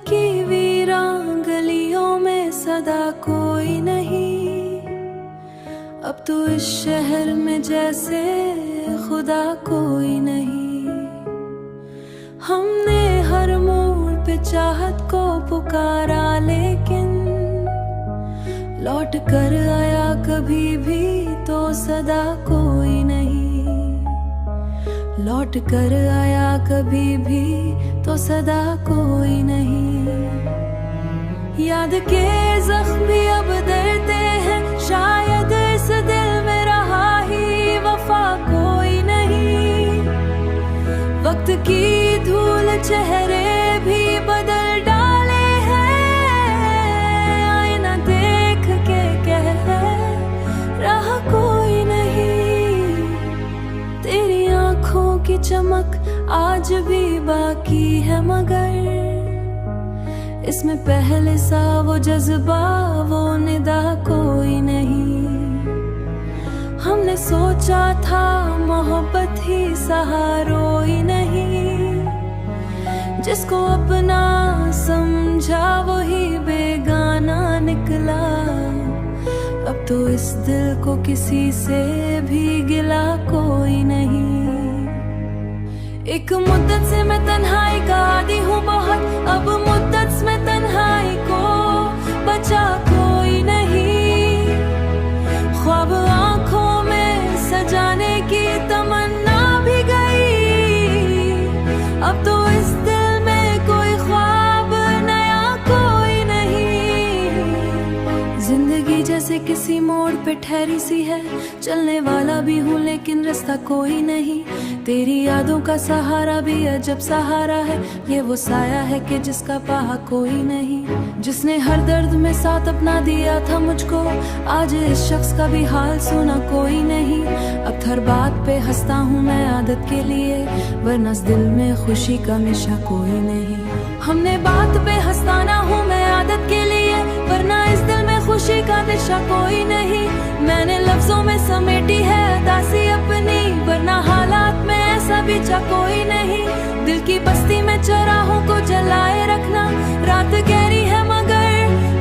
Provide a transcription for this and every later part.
की वीरान गलियों में सदा कोई नहीं। अब तो इस शहर में जैसे खुदा कोई नहीं। हमने हर मोड़ पे चाहत को पुकारा, लेकिन लौट कर आया कभी भी तो सदा कोई नहीं। लौट कर आया कभी भी तो सदा कोई नहीं। याद के जख्म भी अब दर्दे हैं, शायद इस दिल में रहा ही वफा कोई नहीं। वक्त की धूल चेहरे भी बदल डाले हैं, आईना देख के कह रहा कोई नहीं। तेरी आंखों की चमक आज भी बाकी है, मगर इसमें पहले सा वो जज्बा वो निदा कोई नहीं। हमने सोचा था मोहब्बत ही सहारोई नहीं, जिसको अपना समझा वही बेगाना निकला। अब तो इस दिल को किसी से भी गिला कोई नहीं। एक मुद्दत से मैं तन्हाई का आदी हूँ बहुत, अब मुद्दत में तन्हाई को बचा कोई नहीं। ख्वाब आंखों में सजाने की तमन्ना भी गई, अब तो इस दिल में कोई ख्वाब नया कोई नहीं। जिंदगी जैसे किसी मोड़ पे ठहरी सी है, चलने वाला भी हूँ लेकिन रास्ता कोई नहीं। तेरी यादों का सहारा भी अजब सहारा है, ये वो साया है कि जिसका पाहा कोई नहीं। जिसने हर दर्द में साथ अपना दिया था मुझको, आज इस शख्स का भी हाल सुना कोई नहीं। अब हर बात पे हंसता हूँ मैं आदत के लिए, वरना इस दिल में खुशी का नशा कोई नहीं। हमने बात पे हंसताना हूँ मैं आदत के लिए, वरना इस दिल में खुशी का नशा कोई नहीं। मैंने लफ्जों में समेटी है उदासी अपनी, वरना हालात में ऐसा बिचा कोई नहीं। दिल की बस्ती में चौराहों को जलाए रखना, रात गहरी है मगर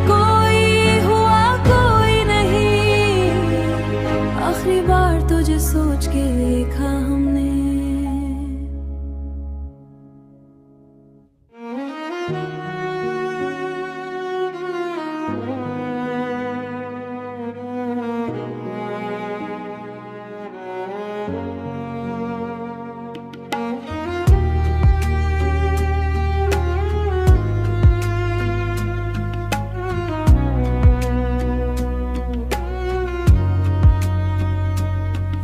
कोई हुआ कोई नहीं। आखिरी बार तुझे सोच के देखा हमने।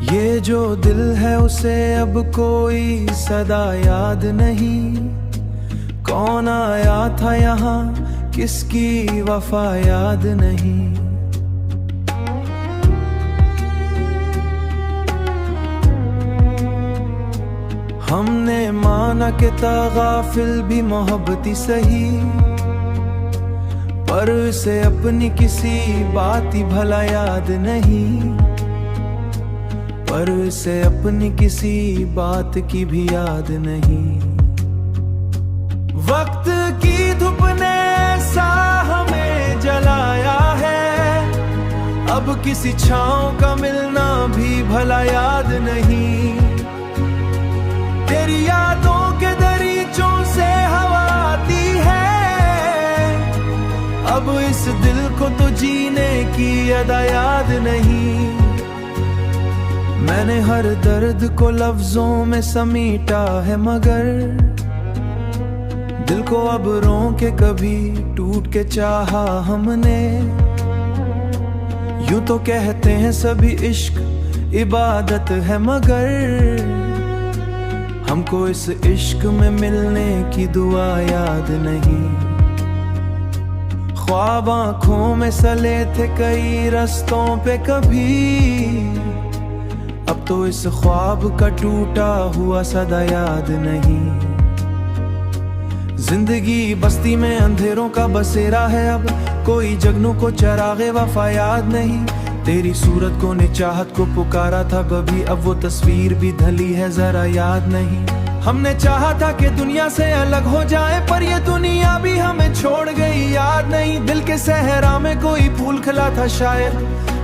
ये जो दिल है उसे अब कोई सदा याद नहीं। कौन आया था यहाँ किसकी वफा याद नहीं। हमने माना कि गाफिल भी मोहब्बती सही, पर उसे अपनी किसी बात ही भला याद नहीं। पर उसे अपनी किसी बात की भी याद नहीं। वक्त की धूप ने सा हमें जलाया है, अब किसी छांव का मिलना भी भला याद नहीं। तेरी यादों के दरीचों से हवा आती है, अब इस दिल को तो जीने की अदा याद नहीं। मैंने हर दर्द को लफ्जों में समीटा है, मगर दिल को अब रोके कभी टूट के चाहा हमने। यूं तो कहते हैं सभी इश्क इबादत है, मगर हमको इस इश्क में मिलने की दुआ याद नहीं। ख्वाब आंखों में सले थे कई रस्तों पे कभी, अब तो इस ख्वाब का टूटा हुआ सदा याद नहीं। जिंदगी बस्ती में अंधेरों का बसेरा है, अब कोई जगनू को चरागे वफा याद नहीं। तेरी सूरत को ने चाहत को पुकारा था कभी, अब वो तस्वीर भी ढली है जरा याद नहीं। हमने चाहा था कि दुनिया से अलग हो जाए, पर ये दुनिया भी हमें छोड़ गई। याद नहीं दिल के सहरा में कोई फूल खिला था शायद,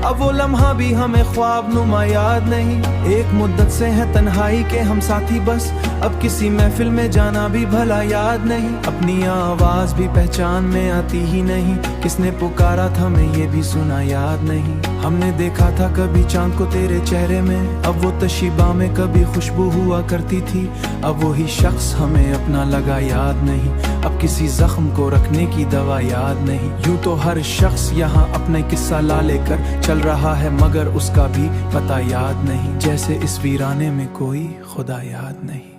अब वो लम्हा भी हमें ख्वाब नुमा याद नहीं। एक मुद्दत से है तन्हाई के हम साथी बस, अब किसी महफिल में जाना भी भला याद नहीं। अपनी आवाज भी पहचान में आती ही नहीं, किसने पुकारा था मैं ये भी सुना याद नहीं। हमने देखा था कभी चांद को तेरे चेहरे में, अब वो तशीबा में कभी खुशबू हुआ करती थी। अब वही शख्स हमें अपना लगा याद नहीं, अब किसी जख्म को रखने की दवा याद नहीं। यूं तो हर शख्स यहाँ अपने किस्सा ला लेकर चल रहा है, मगर उसका भी पता याद नहीं। जैसे इस वीराने में कोई खुदा याद नहीं।